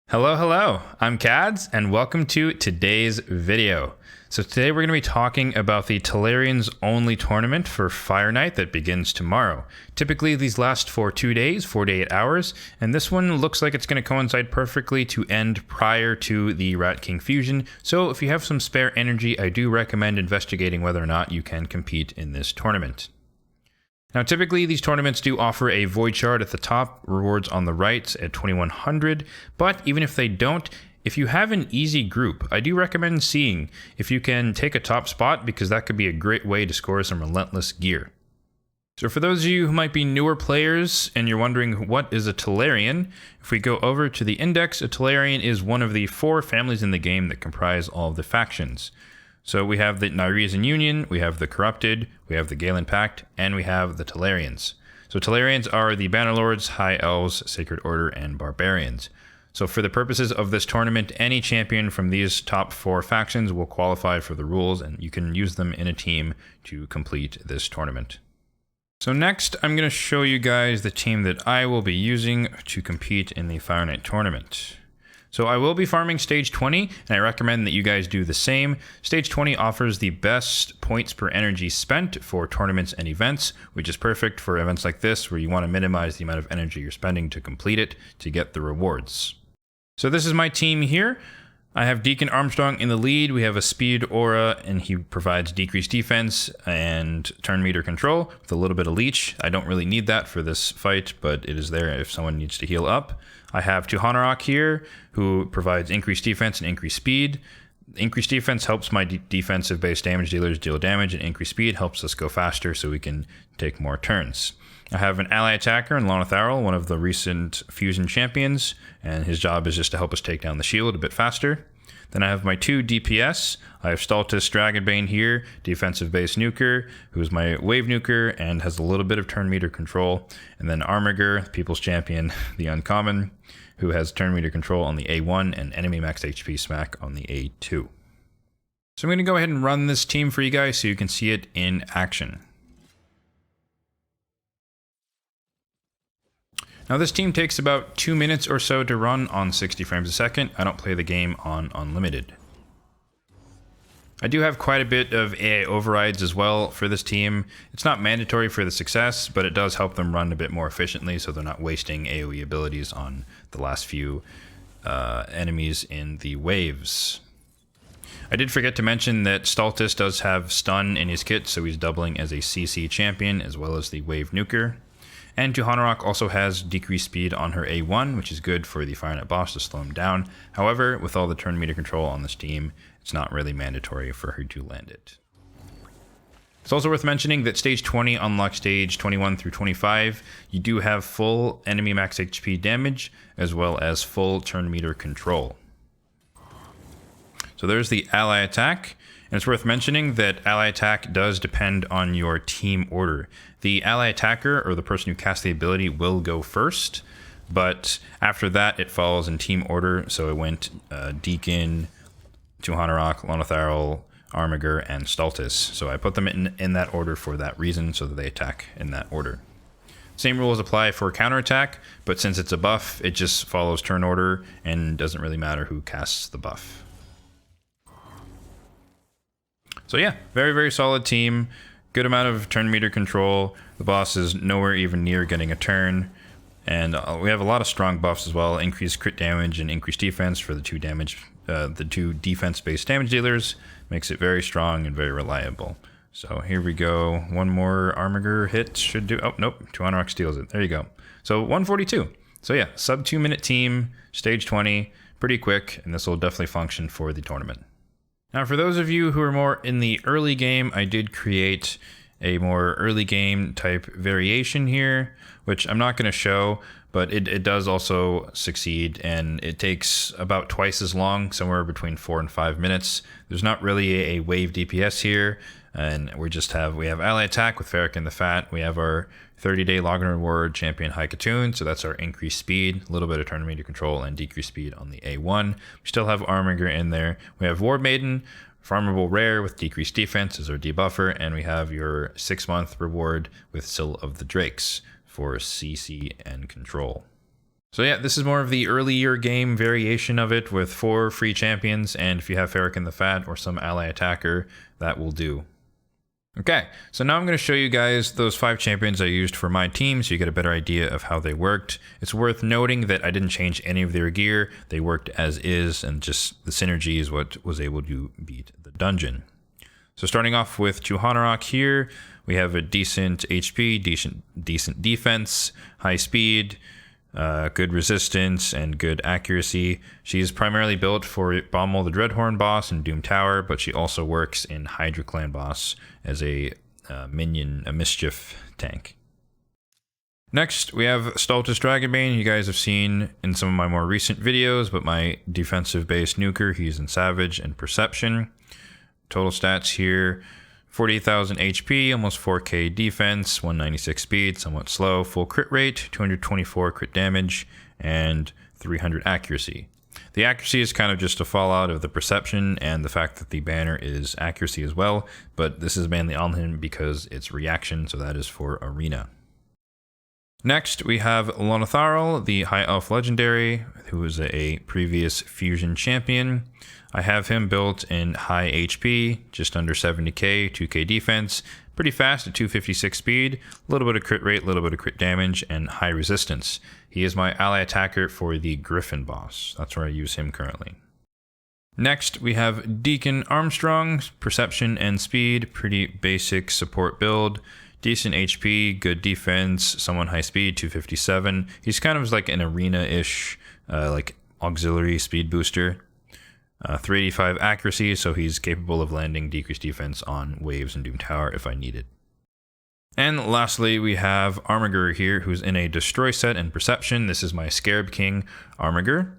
Hello, I'm Kads, and welcome to today's video. So today we're going to be talking about the Telerian's only tournament for Fire Night that begins tomorrow. Typically these last for 2 days, 4 to 8 hours, and this one looks like it's going to coincide perfectly to end prior to the Rat King Fusion. So if you have some spare energy, I do recommend investigating whether or not you can compete in this tournament. Now, typically, these tournaments do offer a void shard at the top, rewards on the right at 2100, but even if they don't, if you have an easy group, I do recommend seeing if you can take a top spot, because that could be a great way to score some Relentless gear. So for those of you who might be newer players and you're wondering what is a Telerian, if we go over to the index, a Telerian is one of the 4 families in the game that comprise all of the factions. So we have the Nyresian Union, we have the Corrupted, we have the Galen Pact, and we have the Telerians. So Telerians are the Bannerlords, High Elves, Sacred Order, and Barbarians. So for the purposes of this tournament, any champion from these top 4 factions will qualify for the rules, and you can use them in a team to complete this tournament. So next, I'm going to show you guys the team that I will be using to compete in the Fire Night tournament. So I will be farming stage 20, and I recommend that you guys do the same. Stage 20 offers the best points per energy spent for tournaments and events, which is perfect for events like this where you want to minimize the amount of energy you're spending to complete it to get the rewards. So this is my team here. I have Deacon Armstrong in the lead. We have a speed aura, and he provides decreased defense and turn meter control with a little bit of leech. I don't really need that for this fight, but it is there if someone needs to heal up. I have Tuhanarok here, who provides increased defense and increased speed. Increased defense helps my defensive base damage dealers deal damage, and increased speed helps us go faster so we can take more turns. I have an ally attacker in Lonotharel, one of the recent fusion champions, and his job is just to help us take down the shield a bit faster. Then I have my 2 DPS. I have Stultus Dragonbane here, defensive base nuker, who is my wave nuker and has a little bit of turn meter control. And then Armiger, People's Champion, the uncommon, who has turn meter control on the A1 and enemy max HP smack on the A2. So I'm going to go ahead and run this team for you guys so you can see it in action. Now this team takes about 2 minutes or so to run on 60 frames a second. I don't play the game on unlimited. I do have quite a bit of AI overrides as well for this team. It's not mandatory for the success, but it does help them run a bit more efficiently so they're not wasting AoE abilities on the last few enemies in the waves. I did forget to mention that Stultus does have stun in his kit, so he's doubling as a CC champion as well as the wave nuker. And Tuhanarok also has decreased speed on her A1, which is good for the Fire Night boss to slow him down. However, with all the turn meter control on this team, it's not really mandatory for her to land it. It's also worth mentioning that stage 20 unlocks stage 21 through 25. You do have full enemy max HP damage, as well as full turn meter control. So there's the ally attack. And it's worth mentioning that ally attack does depend on your team order. The ally attacker, or the person who casts the ability, will go first, but after that it follows in team order. So it went Deacon, Tuhanarok, Lonotharel, Armiger, and Stultus. So I put them in that order for that reason, so that they attack in that order. Same rules apply for counterattack, but since it's a buff, it just follows turn order and doesn't really matter who casts the buff. So yeah, very, very solid team. Good amount of turn meter control. The boss is nowhere even near getting a turn. And we have a lot of strong buffs as well. Increased crit damage and increased defense for the 2 defense-based damage dealers. Makes it very strong and very reliable. So here we go. One more Armiger hit should do. Oh, nope. Tuhanarok steals it. There you go. So 142. So yeah, sub 2 minute team, stage 20. Pretty quick, and this will definitely function for the tournament. Now, for those of you who are more in the early game, I did create a more early game type variation here, which I'm not going to show, but it does also succeed, and it takes about twice as long, somewhere between 4 and 5 minutes. There's not really a wave DPS here, and we have ally attack with Ferric and the Fat. We have our 30-day login reward champion High Katoon, so that's our increased speed, a little bit of turn meter control, and decreased speed on the A1. We still have Armiger in there. We have War Maiden, farmable rare with decreased defense as our debuffer, and we have your 6-month reward with Sill of the Drakes for CC and control. So yeah, this is more of the earlier game variation of it with 4 free champions, and if you have Ferric the Fat or some ally attacker, that will do. Okay, so now I'm going to show you guys those 5 champions I used for my team so you get a better idea of how they worked. It's worth noting that I didn't change any of their gear. They worked as is, and just the synergy is what was able to beat the dungeon. So starting off with Chuhanarok here, we have a decent HP, decent defense, high speed, good resistance, and good accuracy. She's primarily built for Bommel the Dreadhorn boss and Doom Tower, but she also works in Hydra Clan boss as a minion, a mischief tank. Next, we have Stultus Dragonbane. You guys have seen in some of my more recent videos, but my defensive-based nuker, he's in Savage and Perception. Total stats here, 48,000 HP, almost 4k defense, 196 speed, somewhat slow, full crit rate, 224 crit damage, and 300 accuracy. The accuracy is kind of just a fallout of the perception and the fact that the banner is accuracy as well, but this is mainly on him because it's reaction, so that is for arena. Next, we have Lonotharl, the High Elf Legendary, who is a previous Fusion champion. I have him built in high HP, just under 70k, 2k defense, pretty fast at 256 speed, a little bit of crit rate, a little bit of crit damage, and high resistance. He is my ally attacker for the Griffin boss. That's where I use him currently. Next, we have Deacon Armstrong, perception and speed, pretty basic support build. Decent HP, good defense, someone high speed, 257. He's kind of like an arena-ish, like auxiliary speed booster. 385 accuracy, so he's capable of landing decreased defense on waves and Doom Tower if I need it. And lastly, we have Armiger here, who's in a destroy set and perception. This is my Scarab King Armiger.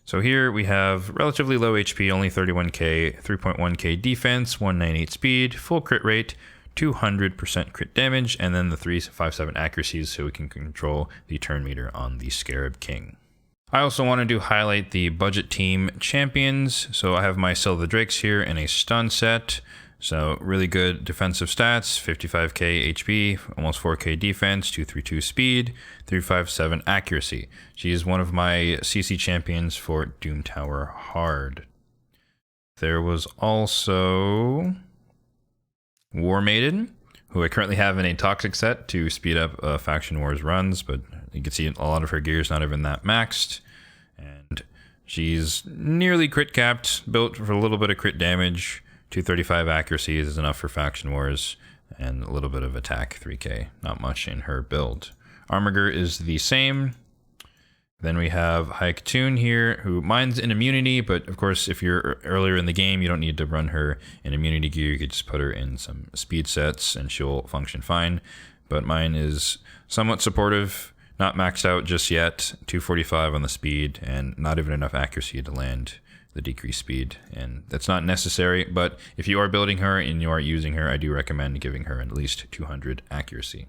So here we have relatively low HP, only 31k, 3.1k defense, 198 speed, full crit rate, 200% crit damage, and then the 357 accuracies so we can control the turn meter on the Scarab King. I also wanted to highlight the budget team champions. So I have my Seal the Drakes here in a stun set. So really good defensive stats, 55k HP, almost 4k defense, 232 speed, 357 accuracy. She is one of my CC champions for Doom Tower Hard. There was also War Maiden, who I currently have in a toxic set to speed up Faction Wars runs, but you can see a lot of her gear is not even that maxed. And she's nearly crit capped, built for a little bit of crit damage. 235 accuracy is enough for Faction Wars, and a little bit of attack, 3k. Not much in her build. Armiger is the same. Then we have Haikatoon here, who mine's in immunity, but of course if you're earlier in the game, you don't need to run her in immunity gear. You could just put her in some speed sets and she'll function fine. But mine is somewhat supportive, not maxed out just yet, 245 on the speed, and not even enough accuracy to land the decreased speed. And that's not necessary, but if you are building her and you are using her, I do recommend giving her at least 200 accuracy.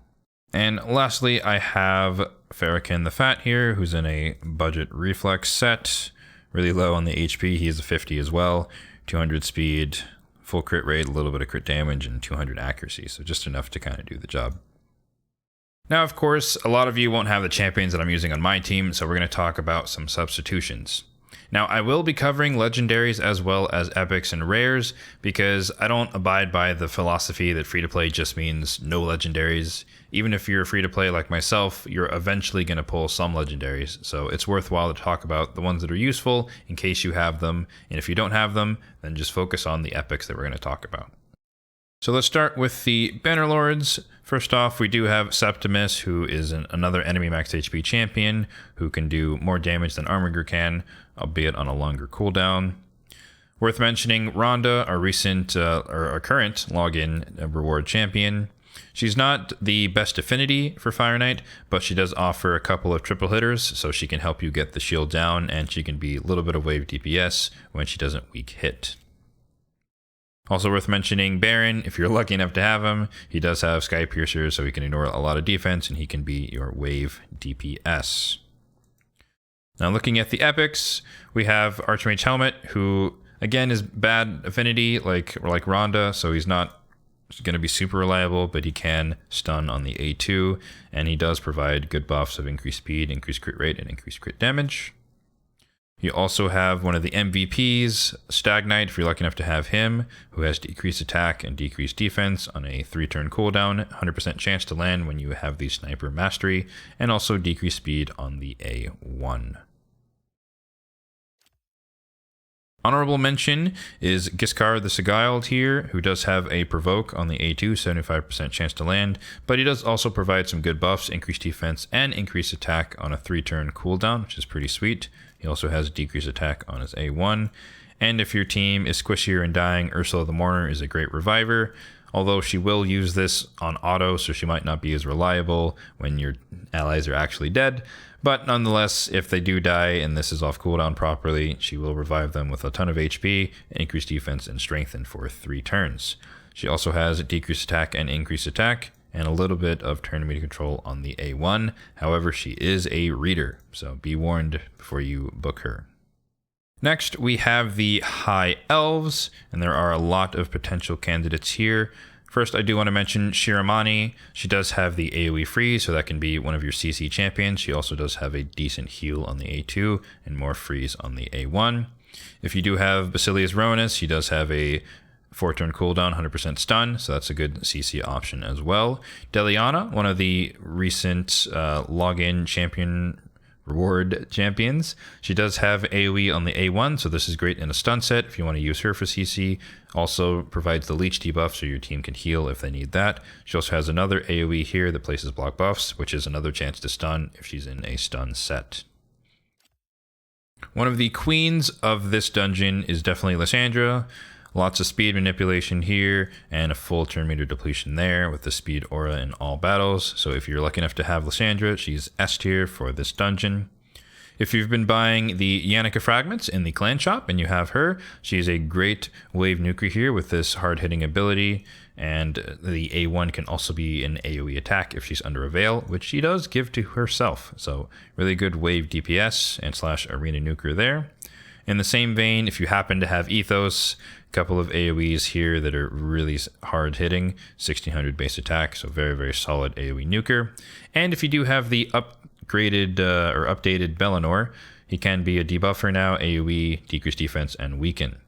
And lastly, I have Ferric the Fat here, who's in a budget reflex set. Really low on the HP, he is a 50 as well. 200 speed, full crit rate, a little bit of crit damage, and 200 accuracy. So just enough to kind of do the job. Now, of course, a lot of you won't have the champions that I'm using on my team, so we're going to talk about some substitutions. Now, I will be covering legendaries as well as epics and rares because I don't abide by the philosophy that free-to-play just means no legendaries. Even if you're free-to-play like myself, you're eventually going to pull some legendaries. So it's worthwhile to talk about the ones that are useful in case you have them. And if you don't have them, then just focus on the epics that we're going to talk about. So let's start with the Bannerlords. First off, we do have Septimus, who is another enemy max HP champion who can do more damage than Armiger can, albeit on a longer cooldown. Worth mentioning, Rhonda, our current login reward champion. She's not the best affinity for Fire Knight, but she does offer a couple of triple hitters, so she can help you get the shield down, and she can be a little bit of wave DPS when she doesn't weak hit. Also worth mentioning, Baron, if you're lucky enough to have him, he does have Sky Piercer, so he can ignore a lot of defense, and he can be your wave DPS. Now looking at the epics, we have Archmage Helmet, who again is bad affinity like Rhonda, so he's not going to be super reliable, but he can stun on the A2, and he does provide good buffs of increased speed, increased crit rate, and increased crit damage. You also have one of the MVPs, Stag Knight, if you're lucky enough to have him, who has decreased attack and decreased defense on a 3-turn cooldown, 100% chance to land when you have the Sniper Mastery, and also decreased speed on the A1. Honorable mention is Giscard the Sigiled here, who does have a Provoke on the A2, 75% chance to land, but he does also provide some good buffs, increased defense, and increased attack on a 3-turn cooldown, which is pretty sweet. He also has decreased attack on his A1, and if your team is squishier and dying, Ursula the Mourner is a great reviver, although she will use this on auto, so she might not be as reliable when your allies are actually dead. But nonetheless, if they do die and this is off cooldown properly, she will revive them with a ton of HP, increased defense, and strengthen for 3 turns. She also has decreased attack and increased attack, and a little bit of turn meter control on the A1. However, she is a reader, so be warned before you book her. Next, we have the High Elves, and there are a lot of potential candidates here. First, I do want to mention Shiramani. She does have the AoE freeze, so that can be one of your CC champions. She also does have a decent heal on the A2 and more freeze on the A1. If you do have Basilius Rowanus, he does have a 4-turn cooldown, 100% stun, so that's a good CC option as well. Deliana, one of the recent login champion reward champions. She does have AoE on the A1, so this is great in a stun set if you want to use her for CC. Also provides the leech debuff so your team can heal if they need that. She also has another AoE here that places block buffs, which is another chance to stun if she's in a stun set. One of the queens of this dungeon is definitely Lysandra. Lots of speed manipulation here and a full turn meter depletion there with the speed aura in all battles. So if you're lucky enough to have Lysandra, she's S tier for this dungeon. If you've been buying the Yannicka fragments in the clan shop and you have her, she's a great wave nuker here with this hard-hitting ability, and the A1 can also be an AoE attack if she's under a veil, which she does give to herself. So really good wave DPS and / arena nuker there. In the same vein, if you happen to have Ethos, a couple of AoEs here that are really hard hitting, 1600 base attack, so very, very solid AoE nuker. And if you do have the upgraded or updated Bellinor, he can be a debuffer now, AoE, decrease defense, and weaken.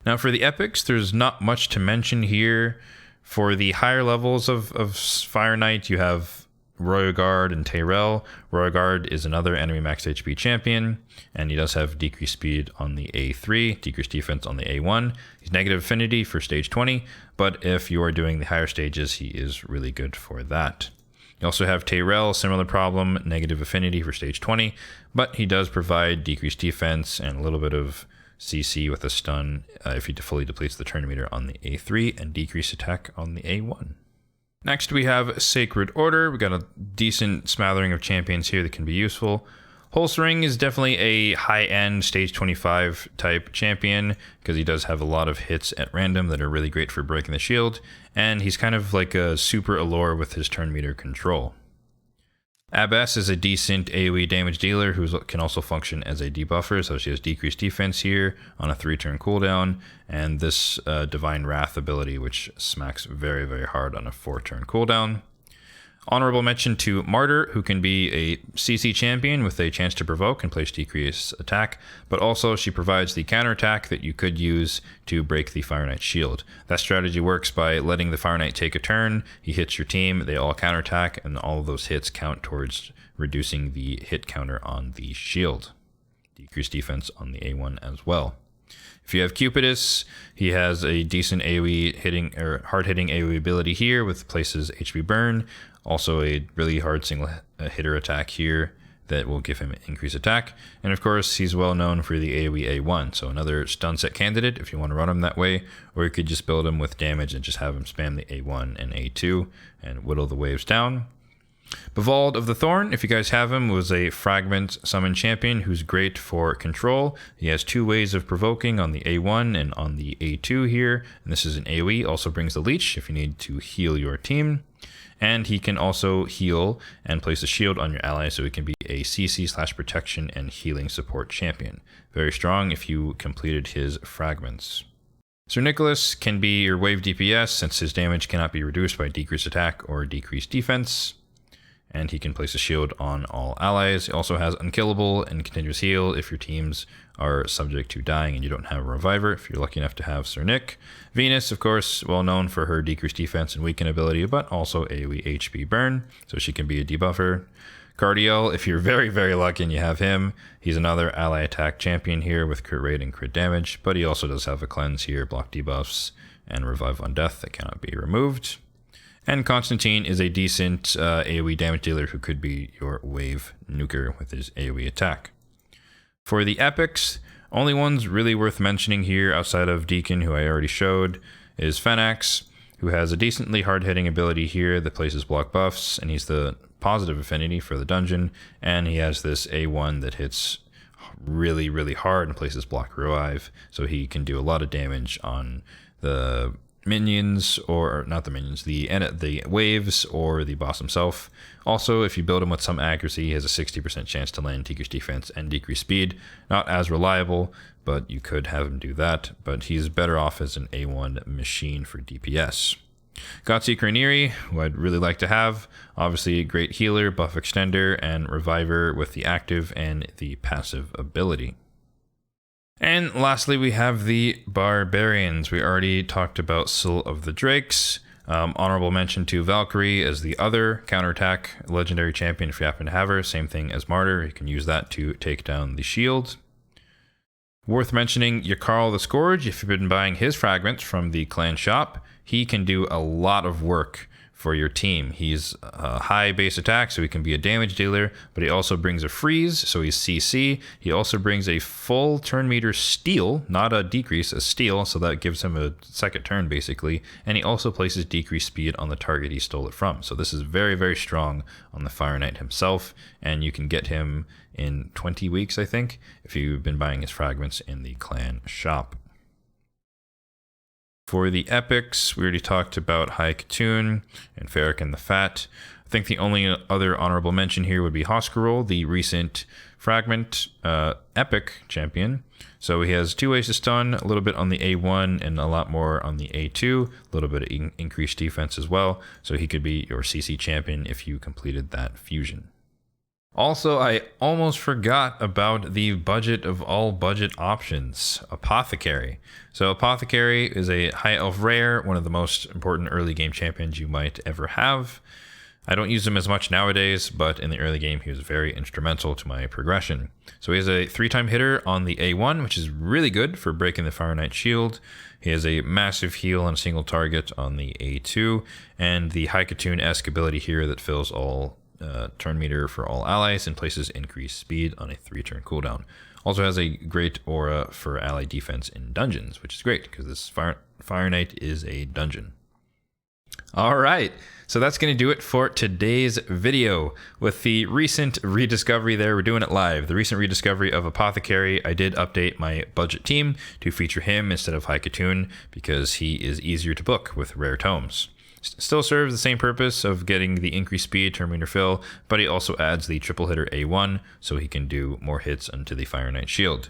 Now for the epics, there's not much to mention here. For the higher levels of Fire Knight, you have Royagard and Tyrell. Royagard is another enemy max HP champion, and he does have decreased speed on the A3, decreased defense on the A1. He's negative affinity for stage 20, but if you are doing the higher stages, he is really good for that. You also have Tyrell, similar problem, negative affinity for stage 20, but he does provide decreased defense and a little bit of CC with a stun if he fully depletes the turn meter on the A3, and decreased attack on the A1. Next, we have Sacred Order. We got a decent smattering of champions here that can be useful. Holstering is definitely a high-end stage 25 type champion because he does have a lot of hits at random that are really great for breaking the shield, and he's kind of like a super allure with his turn meter control. Abbess is a decent AoE damage dealer who can also function as a debuffer, so she has decreased defense here on a 3-turn cooldown, and this Divine Wrath ability, which smacks very, very hard on a 4-turn cooldown. Honorable mention to Martyr, who can be a CC champion with a chance to provoke and place decreased attack, but also she provides the counterattack that you could use to break the Fire Knight shield. That strategy works by letting the Fire Knight take a turn, he hits your team, they all counterattack, and all of those hits count towards reducing the hit counter on the shield. Decreased defense on the A1 as well. If you have Cupidus, he has a decent AoE hitting or hard hitting AoE ability here with places HP burn. Also a really hard single hitter attack here that will give him increased attack. And of course, he's well known for the AoE A1, so another stun set candidate if you want to run him that way, or you could just build him with damage and just have him spam the A1 and A2 and whittle the waves down. Bevald of the Thorn, if you guys have him, was a fragment summon champion who's great for control. He has 2 ways of provoking on the A1 and on the A2 here, and this is an AoE, also brings the leech if you need to heal your team. And he can also heal and place a shield on your ally, so he can be a CC/protection and healing support champion. Very strong if you completed his fragments. Sir Nicholas can be your wave DPS since his damage cannot be reduced by decreased attack or decreased defense. And he can place a shield on all allies. He also has unkillable and continuous heal if your teams are subject to dying and you don't have a reviver, if you're lucky enough to have Sir Nick. Venus, of course, well known for her decreased defense and weaken ability, but also AoE HP burn, so she can be a debuffer. Cardiel, if you're very, very lucky and you have him, he's another ally attack champion here with crit rate and crit damage, but he also does have a cleanse here, block debuffs, and revive on death that cannot be removed. And Constantine is a decent AoE damage dealer who could be your wave nuker with his AoE attack. For the epics, only ones really worth mentioning here outside of Deacon, who I already showed, is Fenax, who has a decently hard-hitting ability here that places block buffs, and he's the positive affinity for the dungeon, and he has this A1 that hits really, really hard and places block revive, so he can do a lot of damage on the minions, or not the minions, the waves or the boss himself. Also, if you build him with some accuracy, he has a 60% chance to land decreased defense and decreased speed. Not as reliable, but you could have him do that, but he's better off as an A1 machine for DPS. Gotsi Craneri, who I'd really like to have, obviously a great healer, buff extender, and reviver with the active and the passive ability. And lastly, we have the Barbarians. We already talked about Sill of the Drakes. Honorable mention to Valkyrie as the other counterattack legendary champion if you happen to have her. Same thing as Martyr. You can use that to take down the shield. Worth mentioning, Yakarl the Scourge. If you've been buying his fragments from the clan shop, he can do a lot of work for your team. He's a high base attack, so he can be a damage dealer, but he also brings a freeze, so he's CC. He also brings a full turn meter steal, not a decrease, a steal, so that gives him a second turn basically, and he also places decreased speed on the target he stole it from. So this is very, very strong on the Fire Knight himself, and you can get him in 20 weeks, I think, if you've been buying his fragments in the clan shop. For the epics, we already talked about High Katoon and Ferric and the Fat. I think the only other honorable mention here would be Hoskarol, the recent fragment epic champion. So he has 2 ways to stun, a little bit on the A1 and a lot more on the A2, a little bit of increased defense as well. So he could be your CC champion if you completed that fusion. Also, I almost forgot about the budget of all budget options, Apothecary. So Apothecary is a high elf rare, one of the most important early game champions you might ever have. I don't use him as much nowadays, but in the early game he was very instrumental to my progression. So he has a 3-time hitter on the A1, which is really good for breaking the Fire Knight shield. He has a massive heal on a single target on the A2, and the High Katoon-esque ability here that fills all turn meter for all allies and places increased speed on a 3-turn cooldown. Also has a great aura for ally defense in dungeons, which is great because this Fire Knight is a dungeon. All right, so that's going to do it for today's video. With the recent rediscovery there, we're doing it live. The recent rediscovery of Apothecary, I did update my budget team to feature him instead of High Katoon because he is easier to book with rare tomes. Still serves the same purpose of getting the increased speed, turn meter fill, but he also adds the triple hitter A1 so he can do more hits onto the Fire Knight shield.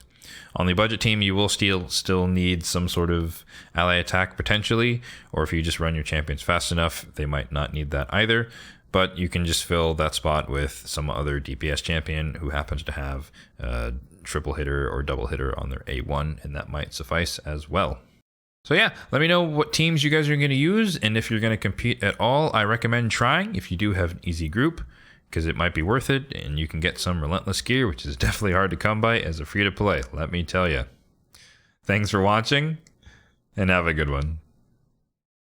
On the budget team, you will still need some sort of ally attack potentially, or if you just run your champions fast enough, they might not need that either. But you can just fill that spot with some other DPS champion who happens to have a triple hitter or double hitter on their A1, and that might suffice as well. So yeah, let me know what teams you guys are going to use, and if you're going to compete at all, I recommend trying if you do have an easy group, because it might be worth it, and you can get some Relentless gear, which is definitely hard to come by as a free-to-play, let me tell you. Thanks for watching, and have a good one.